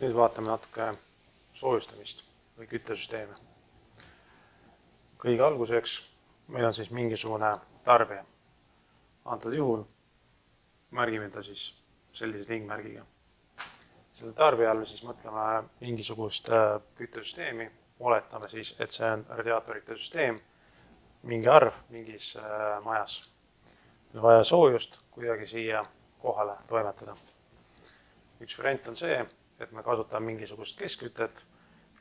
Nüüd vaatame natuke soojustamist või küttesüsteemi. Kõige alguseks meil on siis mingisugune tarbija. Antud juhul märgime ta siis sellise ringmärgiga. Selle tarbija all siis mõtleme mingisugust küttesüsteemi. Oletame siis, et see on radiaatorite süsteem, mingi arv mingis majas. Meil on vaja soojust kuidagi siia kohale toimetada. Üks variant on see, et me kasutame mingisugust keskkütet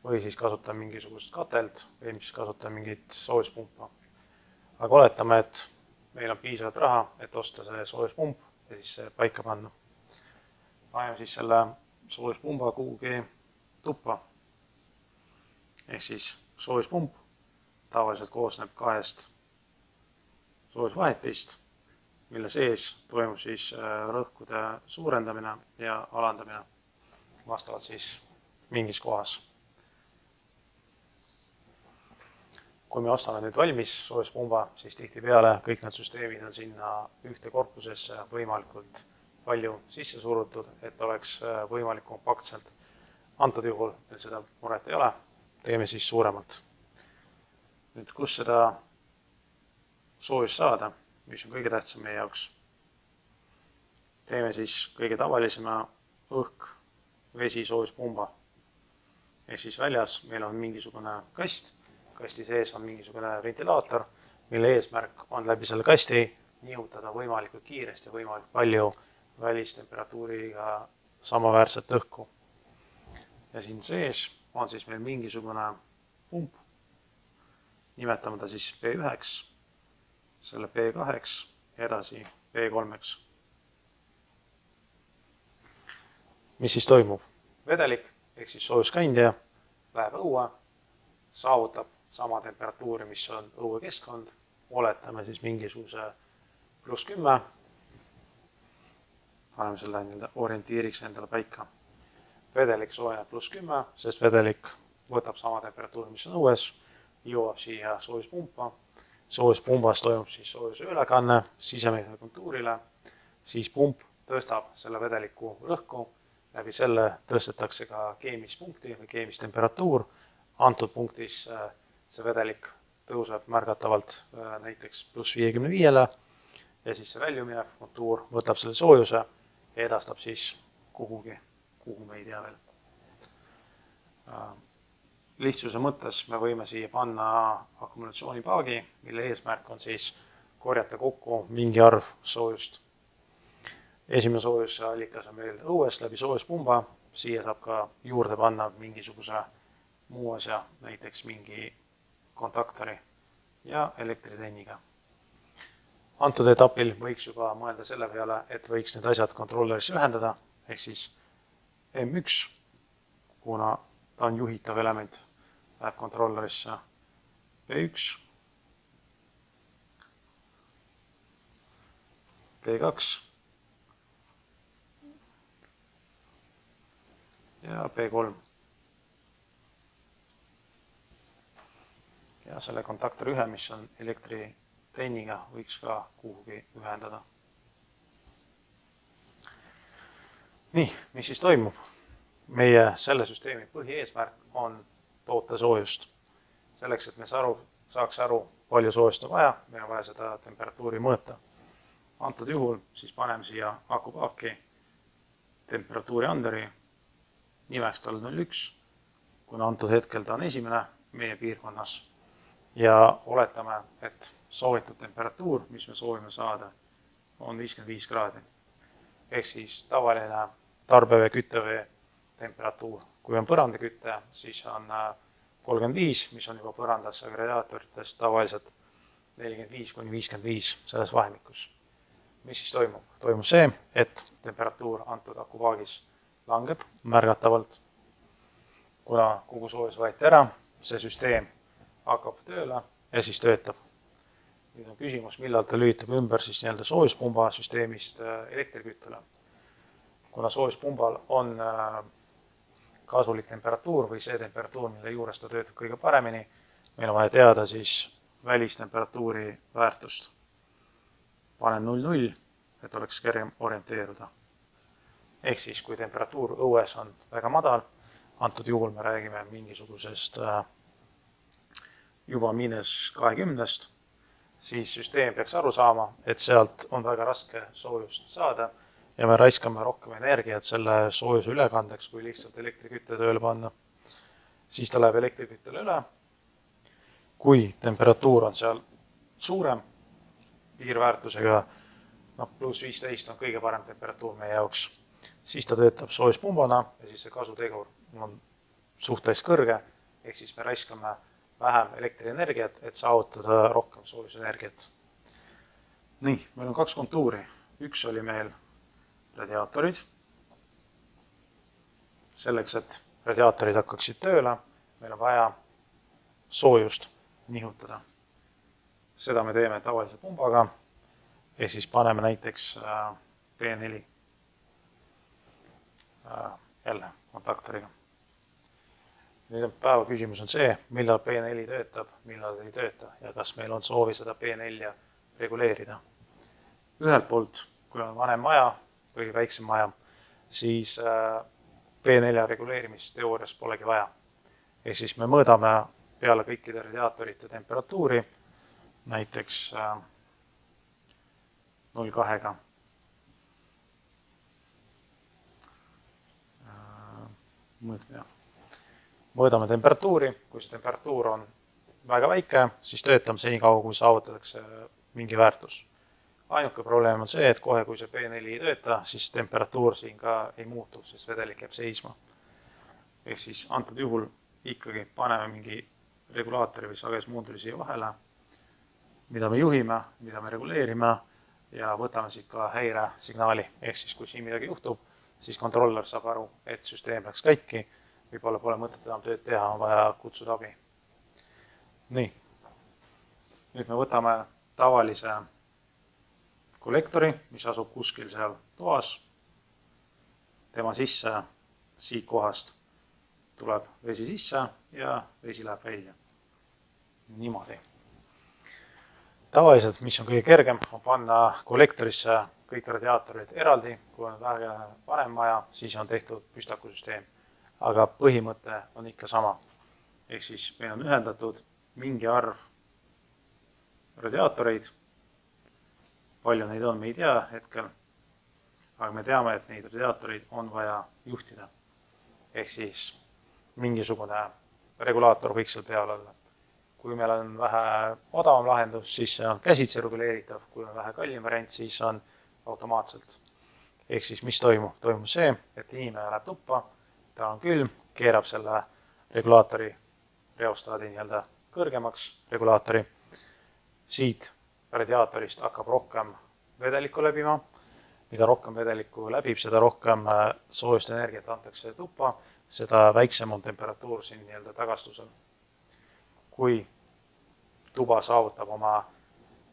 või siis kasutame mingisugust katelt või mis kasutame mingit soojuspumpa. Aga oletame, et meil on piisavalt raha, et osta see soojuspump ja siis see paika panna. Paneme siis selle soojuspumba kuhugi tuppa. Ehk siis soojuspump tavaliselt koosneb kahest soojusvahetist, mille sees toimub siis rõhkude suurendamine ja alandamine vastavalt siis mingis kohas. Kui me ostame nüüd valmis soojuspumba, siis tihtipeale kõik need süsteemid on sinna ühte korpusesse võimalikult palju sisse surutud, et oleks võimalik kompaktselt. Antud juhul seda muret ei ole, teeme siis suuremalt. Nüüd, kus seda soojust saada, mis on kõige tähtsam meie jaoks? Teeme siis kõige tavalisema õhk, vesi, soojuspumba. Ehk siis väljas meil on mingisugune kast, kasti sees on mingisugune ventilaator, mille eesmärk on läbi selle kasti nihutada võimalikult kiiresti ja võimalikult palju välistemperatuuriga samaväärset õhku. Ja siin sees on siis meil mingisugune pump, nimetame ta siis P1, selle P2 ja edasi P3. Mis siis toimub? Vedelik, ehk siis soojuskandja, läheb õue, saavutab sama temperatuuri, mis on õuekeskkond, oletame siis mingisuguse +10. Paneme selle orientiiriks endale paika. Vedelik soojeneb +10, sest vedelik võtab sama temperatuuri, mis on õues, jõuab siia soojuspumpa. Soojuspumbas toimub siis soojuse ülekanne sisemisele kontuurile, siis pump tõstab selle vedeliku rõhku, läbi selle tõstetakse ka keemist punkti või keemist temperatuur. Antud punktis see vedelik tõuseb märgatavalt näiteks +55 ja siis see väljumine kontuur võtab selle soojuse ja edastab siis kuhugi, kuhu me ei tea veel. Lihtsuse mõttes me võime siia panna akumulatsioonipaagi, mille eesmärk on siis korjata kokku mingi arv soojust. Esimene soojuse allikas on meil õues läbi soojuspumba, siia saab ka juurde panna mingisuguse muu asja, näiteks mingi kontaktori ja elektritrenniga. Antud etapil võiks juba mõelda selle peale, et võiks need asjad kontrollerisse ühendada, ehk siis M1, kuna ta on juhitav element, läheb kontrollerisse P1, P2 ja P3. Ja selle kontaktori ühe, mis on elektritrenniga, võiks ka kuhugi ühendada. Nii, mis siis toimub? Meie selle süsteemi põhieesmärk on toota soojust. Selleks, et me saaks aru, palju soojust on vaja, meil on vaja seda temperatuuri mõõta. Antud juhul siis paneme siia akupaaki temperatuuri anderi, nimeks tal 01, kuna antud hetkel ta on esimene meie piirkonnas. Ja oletame, et soovitud temperatuur, mis me soovime saada, on 55 kraadi. Ehk siis tavaline tarbevee, küttevee temperatuur. Kui on põrandakütte, siis on 35, mis on juba põrandas radiaatorites tavaliselt 45–55 selles vahemikus. Mis siis toimub? Toimub see, et temperatuur antud akupaagis langeb märgatavalt. Kuna kogu soojus võeti ära, see süsteem hakkab tööle ja siis töötab. Nüüd on küsimus, millal ta lülitab ümber siis nii-öelda soojuspumba süsteemist elektriküttele. Kuna soojuspumbal on kasulik temperatuur või see temperatuur, mille juures ta töötab kõige paremini, meil on vaja teada siis välistemperatuuri väärtust. Panen 0,0, et oleks kergem orienteeruda. Ehk siis, kui temperatuur õues on väga madal, antud juhul me räägime mingisugusest juba -20, siis süsteem peaks aru saama, et sealt on väga raske soojust saada ja me raiskame rohkem energiat selle soojuse ülekandeks, kui lihtsalt elektrikütte tööle panna. Siis ta läheb elektriküttele üle. Kui temperatuur on seal suurem piirväärtusega, +15 on kõige parem temperatuur meie jaoks, siis ta töötab soojuspumbana ja siis see kasutegur on suhteliselt kõrge, ehk siis me raiskame vähem elektrienergiat, et saavutada rohkem soojusenergiat. Nii, meil on 2 kontuuri. Üks oli meil radiaatorid. Selleks, et radiaatorid hakkaksid tööle, meil on vaja soojust nihutada. Seda me teeme tavalise pumbaga, ehk siis paneme näiteks P4 jälle kontaktoriga. Nüüd päeva küsimus on see, millal P4 töötab, millal ei tööta ja kas meil on soovi seda P4 reguleerida. Ühelt poolt, kui on vanem maja või väiksem maja, siis P4 reguleerimist teoorias polegi vaja. Ehk siis me mõõdame peale kõikide radiaatorite temperatuuri, näiteks 0,2-ga. Mõõdame temperatuuri, kui see temperatuur on väga väike, siis töötame senikaua, kui saavutatakse mingi väärtus. Ainuke probleem on see, et kohe kui see P4 ei tööta, siis temperatuur siin ka ei muutu, sest vedelik jääb seisma. Ehk siis antud juhul ikkagi paneme mingi regulaatori või sagedusmuunduri siia vahele, mida me juhime, mida me reguleerime ja võtame siit ka häiresignaali. Ehk siis kui siin midagi juhtub, siis kontroller saab aru, et süsteem läks käiki, võib-olla pole mõtet enam tööd teha, on vaja kutsuda abi. Nii, nüüd me võtame tavalise kollektori, mis asub kuskil seal toas. Tema sisse siit kohast tuleb vesi sisse ja vesi läheb välja. Niimoodi. Tavaliselt, mis on kõige kergem, on panna kollektorisse kõik radiaatorid eraldi. Kui on väga vanem maja, siis on tehtud püstakusüsteem. Aga põhimõte on ikka sama. Ehk siis meil on ühendatud mingi arv radiaatoreid. Palju neid on, me ei tea hetkel. Aga me teame, et neid radiaatoreid on vaja juhtida. Ehk siis mingisugune regulaator võiks seal peal olla. Kui meil on vähe odavam lahendus, siis see on käsitsi reguleeritav. Kui on vähe kallim variant, siis on automaatselt. Ehk siis mis toimub? Toimub see, et inimene läheb tuppa, ta on külm, keerab selle regulaatori reostaadi kõrgemaks regulaatori. Siit radiaatorist hakkab rohkem vedelikku läbima. Mida rohkem vedelikku läbib, seda rohkem soojust energiat antakse tuppa, seda väiksem on temperatuur siin tagastusel. Kui tuba saavutab oma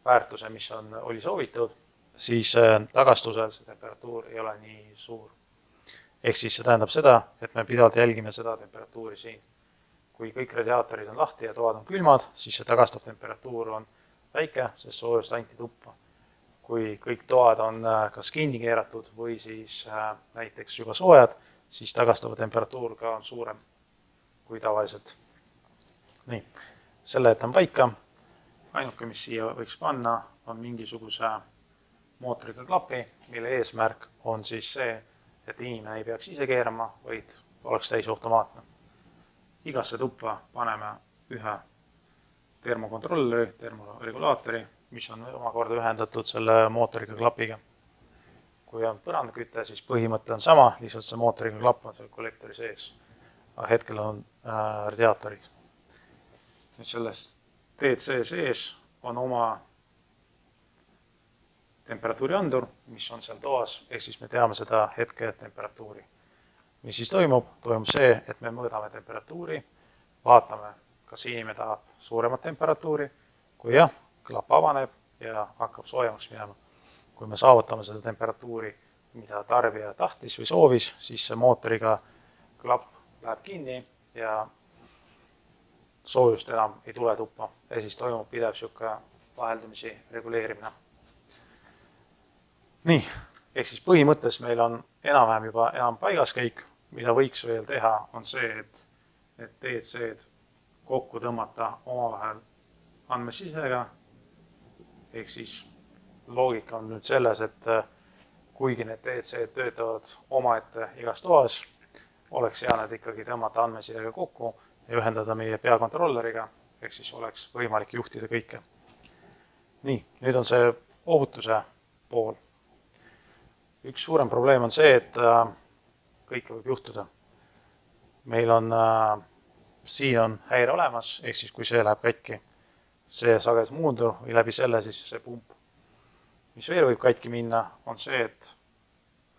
väärtuse, mis oli soovitud, siis tagastusel see temperatuur ei ole nii suur. Ehk siis see tähendab seda, et me pidevalt jälgime seda temperatuuri siin. Kui kõik radiaatorid on lahti ja toad on külmad, siis see tagastav temperatuur on väike, sest soojust anti tuppa. Kui kõik toad on kas kinni keeratud või siis näiteks juba soojad, siis tagastava temperatuur ka on suurem kui tavaliselt. Nii, selle jätan paika. Ainuke, mis siia võiks panna, on mingisuguse mootoriga klapi, mille eesmärk on siis see, et inimene ei peaks ise keerama, vaid oleks täisautomaatne. Igasse tuppa paneme ühe termokontrolleri, termoregulaatori, mis on omakorda ühendatud selle mootoriga klapiga. Kui on põrandaküte, siis põhimõte on sama, lihtsalt see mootoriga klapp on seal kollektori sees. Aga hetkel on radiaatorid. Nüüd sellest DC sees on oma temperatuuriandur, mis on seal toas, ehk siis me teame seda hetke temperatuuri. Mis siis toimub? Toimub see, et me mõõdame temperatuuri, vaatame, kas inimene tahab suuremat temperatuuri. Kui jah, klapp avaneb ja hakkab soojemaks minema. Kui me saavutame seda temperatuuri, mida tarbija tahtis või soovis, siis see mootoriga klapp läheb kinni ja soojust enam ei tule tuppa. Ja siis toimub pidev siuke vaheldumisi reguleerimine. Nii, ehk siis põhimõttes meil on enam-vähem juba enam paigas kõik. mida võiks veel teha, on see, et DEC-d kokku tõmmata omavahel andmesisega. Ehk siis loogika on nüüd selles, et kuigi need DEC-d töötavad omaette igas toas, oleks hea need ikkagi tõmmata andmesidega kokku ja ühendada meie peakontrolleriga, ehk siis oleks võimalik juhtida kõike. Nii, nüüd on see ohutuse pool. Üks suurem probleem on see, et kõike võib juhtuda. Meil on, siin on häire olemas, ehk siis kui see läheb katki, see sagedusmuundur või läbi selle siis see pump. Mis veel võib katki minna, on see, et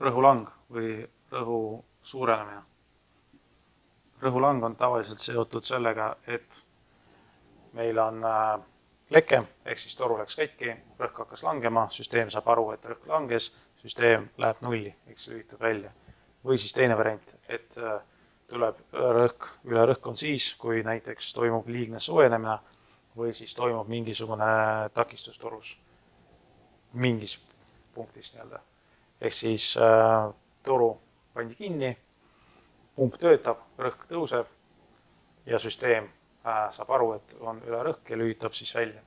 rõhulang või rõhu suurenemine. Rõhulang on tavaliselt seotud sellega, et meil on leke, ehk siis toru läks katki, rõhk hakkas langema, süsteem saab aru, et rõhk langes, süsteem läheb nulli, eks lülitab välja. Või siis teine variant, et tuleb üle rõhk on siis, kui näiteks toimub liigne soojenemine või siis toimub mingisugune takistus torus mingis punktis nii-öelda. Ehk siis toru pandi kinni, pump töötab, rõhk tõuseb ja süsteem saab aru, et on üle rõhk ja lülitab siis välja.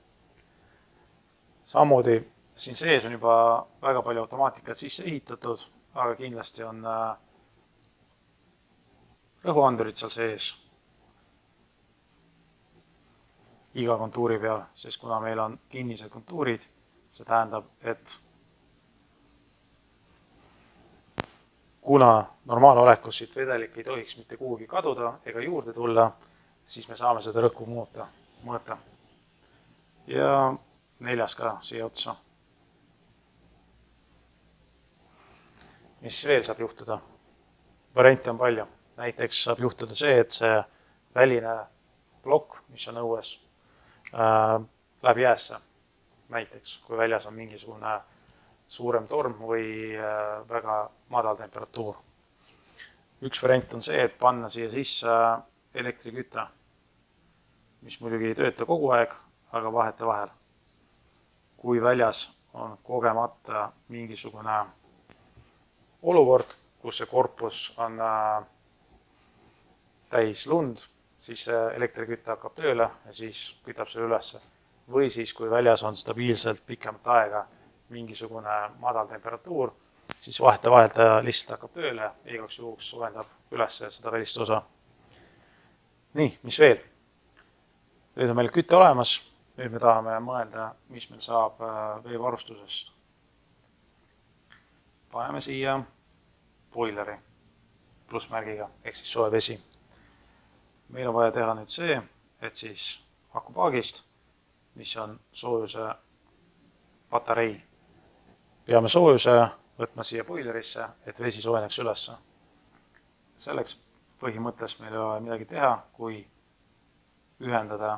Samamoodi siin sees on juba väga palju automaatikat sisse ehitatud, aga kindlasti on rõhuandurid seal sees iga kontuuri peal, sest kuna meil on kinnised kontuurid, see tähendab, et kuna normaalolekust siit vedelik ei tohiks mitte kuhugi kaduda ega juurde tulla, siis me saame seda rõhku mõõta. Ja 4 ka siia otsa. Mis veel saab juhtuda? Variante on palju. Näiteks saab juhtuda see, et see väline plokk, mis on õues, läheb jäässe. Näiteks, kui väljas on mingisugune suurem torm või väga madal temperatuur. Üks variant on see, et panna siia sisse elektriküte, mis muidugi ei tööta kogu aeg, aga vahete vahel. Kui väljas on kogemata mingisugune olukord, kus see korpus on täis lund, siis elektriküte hakkab tööle ja siis kütab selle ülesse. Või siis, kui väljas on stabiilselt pikemat aega mingisugune madal temperatuur, siis vahete vahel ta lihtsalt hakkab tööle ja igaks juhuks soojendab üles seda välist osa. Nii, mis veel? Nüüd on meil küte olemas, nüüd me tahame mõelda, mis meil saab veevarustusest. Paneme siia boileri plussmärgiga, ehk siis soe vesi. Meil on vaja teha nüüd see, et siis akupaagist, mis on soojuse patarei. Peame soojuse võtma siia boilerisse, et vesi soojeneks ülesse. Selleks põhimõttes meil ei ole midagi teha, kui ühendada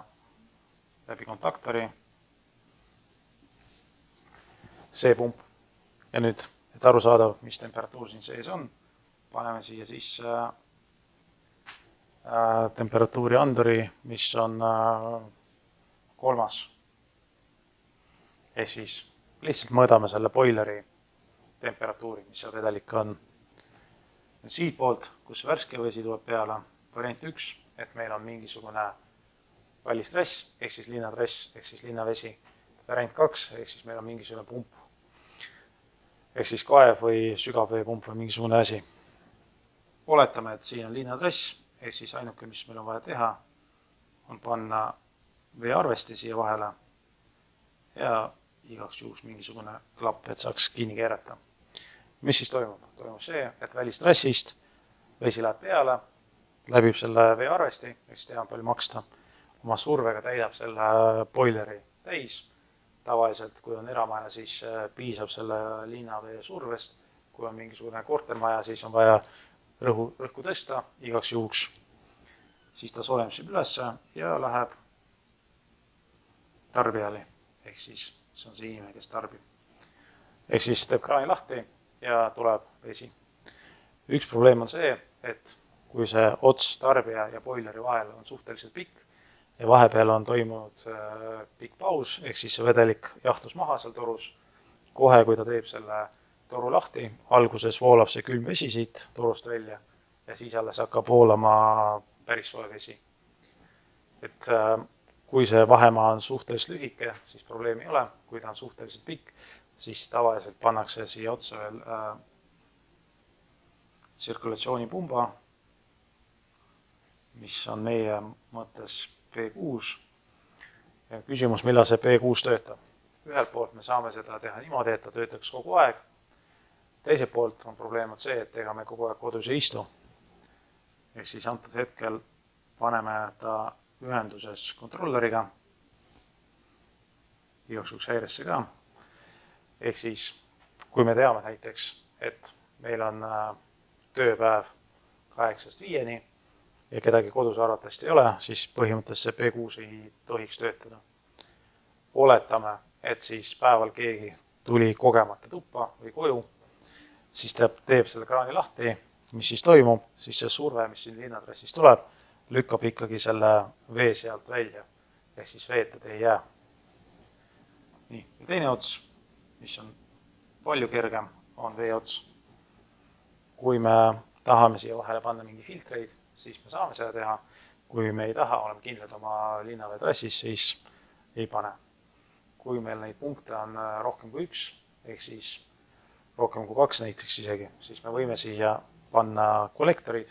läbi kontaktori see pump. Ja nüüd, et aru saada, mis temperatuur siin sees on, paneme siia sisse temperatuuri anduri, mis on 3. Ehk siis lihtsalt mõõdame selle boileri temperatuuri, mis seal vedelik on. Siit poolt, kus värske vesi tuleb peale, variant 1, et meil on mingisugune välistress, ehk siis linnatress, ehk siis linnavesi. Variant 2, ehk siis meil on mingisugune pump, ehk siis kaev või sügavveepump või mingisugune asi. Oletame, et siin on linnatress, ehk siis ainuke, mis meil on vaja teha, on panna veearvesti siia vahele ja igaks juhuks mingisugune klapp, et saaks kinni keerata. Mis siis toimub? Toimub see, et välistrassist vesi läheb peale, läbib selle veearvesti, ehk siis teha palju maksta. Oma survega täidab selle boileri täis. Tavaliselt, kui on eramaja, siis piisab selle linnavee survest. Kui on mingisugune kortermaja, siis on vaja rõhku tõsta igaks juhuks. Siis ta soojeneb ülesse ja läheb tarbijale. Ehk siis see on see inimene, kes tarbib. Ehk siis teeb kraani lahti ja tuleb vesi. Üks probleem on see, et kui see ots tarbija ja boileri vahel on suhteliselt pikk ja vahepeal on toimunud pikk paus, ehk siis see vedelik jahtus maha seal torus, kohe kui ta teeb selle toru lahti, alguses voolab see külm vesi siit torust välja ja siis alles hakkab voolama päris soe vesi. Et kui see vahemaa on suhteliselt lühike, siis probleemi ei ole. Kui ta on suhteliselt pikk, siis tavaliselt pannakse siia otsa veel tsirkulatsioonipumba, mis on meie mõttes P6. Ja küsimus, millal see P6 töötab. Ühelt poolt me saame seda teha niimoodi, et ta töötaks kogu aeg. Teiselt poolt on probleem see, et ega me kogu aeg kodus ei istu. Ehk siis antud hetkel paneme ta ühenduses kontrolleriga, jooksuks häiresse ka. Ehk siis, kui me teame näiteks, et meil on tööpäev 8–5 ja kedagi kodus arvatavasti ei ole, siis põhimõtteliselt see P6 ei tohiks töötada. Oletame, et siis päeval keegi tuli kogemata tuppa või koju, siis ta teeb selle kraani lahti, mis siis toimub, siis see surve, mis siin linnatrassist tuleb, lükkab ikkagi selle vee sealt välja, ehk siis veetud ei jää. Nii, ja teine ots, mis on palju kergem, on vee ots. Kui me tahame siia vahele panna mingi filtreid, siis me saame seda teha. Kui me ei taha, oleme kindlad oma linnaveetrassis, siis ei pane. Kui meil neid punkte on rohkem kui 1, ehk siis rohkem kui 2 näiteks isegi, siis me võime siia panna kollektorid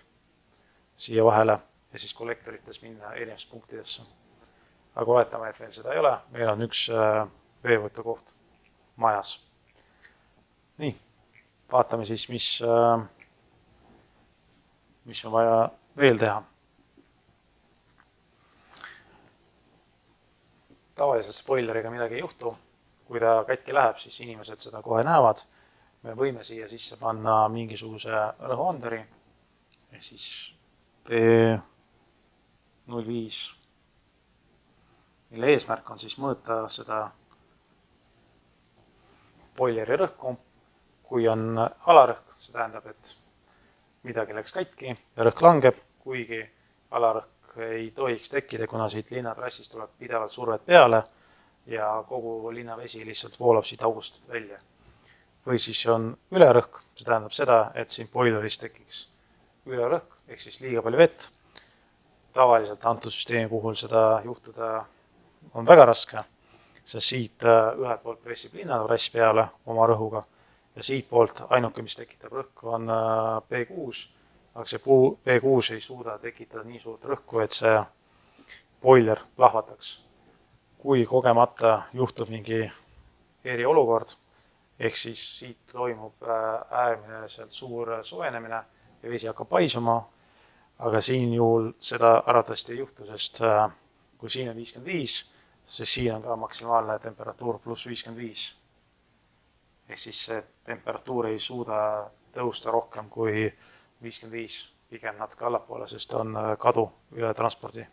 siia vahele ja siis kollektorites minna erinevates punktidesse. Aga oletame, et meil seda ei ole, meil on üks veevõtukoht majas. Nii, vaatame siis, mis on vaja veel teha. Tavaliselt spoileriga midagi ei juhtu. Kui ta katki läheb, siis inimesed seda kohe näevad. Me võime siia sisse panna mingisuguse rõhuanduri, ehk siis P05, mille eesmärk on siis mõõta seda boileri rõhku. Kui on alarõhk, see tähendab, et midagi läks katki ja rõhk langeb, kuigi alarõhk ei tohiks tekkida, kuna siit linnatrassist tuleb pidevalt survet peale ja kogu linnavesi lihtsalt voolab siit august välja. Või siis on ülerõhk, see tähendab seda, et siin boileris tekiks ülerõhk, ehk siis liiga palju vett. Tavaliselt antud süsteemi puhul seda juhtuda on väga raske, sest siit ühelt poolt pressib linnatrass peale oma rõhuga ja siit poolt ainuke, mis tekitab rõhku, on P6, aga see P6 ei suuda tekitada nii suurt rõhku, et see boiler plahvataks. Kui kogemata juhtub mingi eriolukord, ehk siis siit toimub äärmiselt suur soojenemine ja vesi hakkab paisuma, aga siin juhul seda arvatavasti ei juhtu, sest kui siin on 55, siis siin on ka maksimaalne temperatuur pluss 55. Ehk siis see temperatuur ei suuda tõusta rohkem kui 55, pigem natuke allapoole, sest on kadu üle transpordi.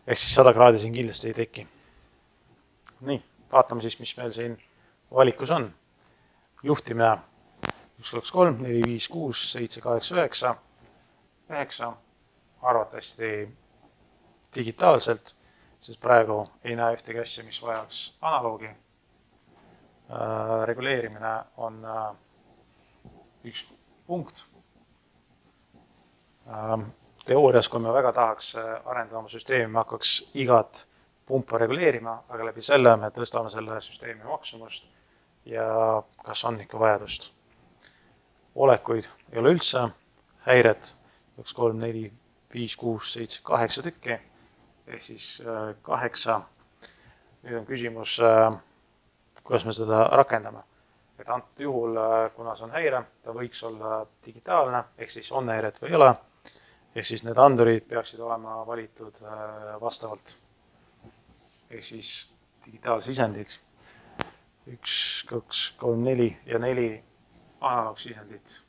Ehk siis 100 kraadi siin kindlasti ei teki. Nii, vaatame siis, mis meil siin valikus on. Juhtimine 1, 2, 3, 4, 5, 6, 7, 8, 9, 9, arvatavasti digitaalselt, sest praegu ei näe ühtegi asja, mis vajaks analoogi. Reguleerimine on üks punkt. Teoorias, kui me väga tahaks arendada oma süsteemi, me hakkaks igat pumpa reguleerima, aga läbi selle me tõstame selle süsteemi maksumust ja kas on ikka vajadust. Olekuid ei ole üldse, häired 1, 3, 4, 5, 6, 7, 8 tükki, ehk siis 8. Nüüd on küsimus, kuidas me seda rakendame. Et antud juhul, kuna see on häire, ta võiks olla digitaalne, ehk siis on häiret või ei ole, ehk siis need andurid peaksid olema valitud vastavalt. Ehk siis digitaalsisendid 1, 2, 3, 4 ja 4 analoogsisendit.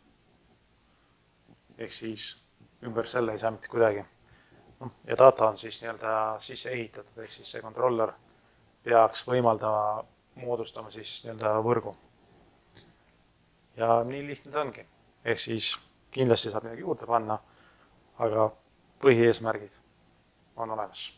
Ehk siis ümber selle ei saa mitte kuidagi. Ja data on siis sisse ehitatud, ehk siis see kontroller peaks võimaldama moodustama siis võrgu. Ja nii lihtne ta ongi. Ehk siis kindlasti saab midagi juurde panna, aga põhieesmärgid on olemas.